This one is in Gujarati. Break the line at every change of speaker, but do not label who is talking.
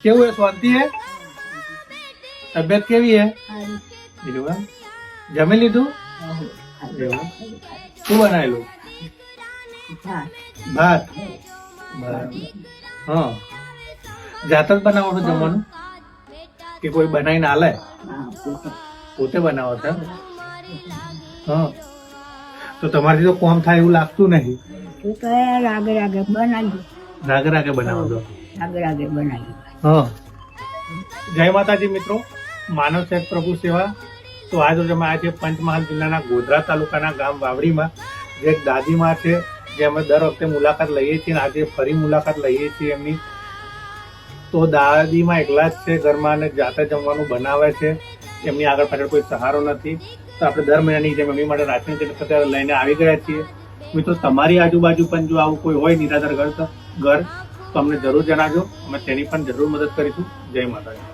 કેવું है शांति है तबियत केवी है એવું એમ? જમી લીધું એવું? શું બનાવેલું? ભાત બરાબર. હા જાત જ બનાવો છો જમવાનું કે કોઈ બનાવીને આલે? પોતે બનાવો છો એમ? હા તો તમારી તો કોમ થાય એવું લાગતું નહીં.
રાગે રાગે બનાવી
રાગે રાગે બનાવો છો.
રાગે રાગે બનાવી
હા જય માતાજી મિત્રો, માનવ સેવક પ્રભુ સેવા. તો આજ રોજ અમે આજે પંચમહાલ જિલ્લાના ગોધરા તાલુકાના ગામ વાવડીમાં જે એક દાદીમાં છે જે અમે દર વખતે મુલાકાત લઈએ છીએ અને આજે ફરી મુલાકાત લઈએ છીએ એમની. તો દાદીમાં એકલા જ છે ઘરમાં અને જાતે જમવાનું બનાવે છે. એમની આગળ પાછળ કોઈ સહારો નથી. તો આપણે દર મહિનાની જેમ એમની માટે રાશન કીટ અત્યારે લઈને આવી ગયા છીએ. મિત્રો તમારી આજુબાજુ પણ જો આવું કોઈ હોય નિરાધાર ઘર તો અમને જરૂર જણાવજો, અમે તેની પણ જરૂર મદદ કરીશું. જય માતાજી.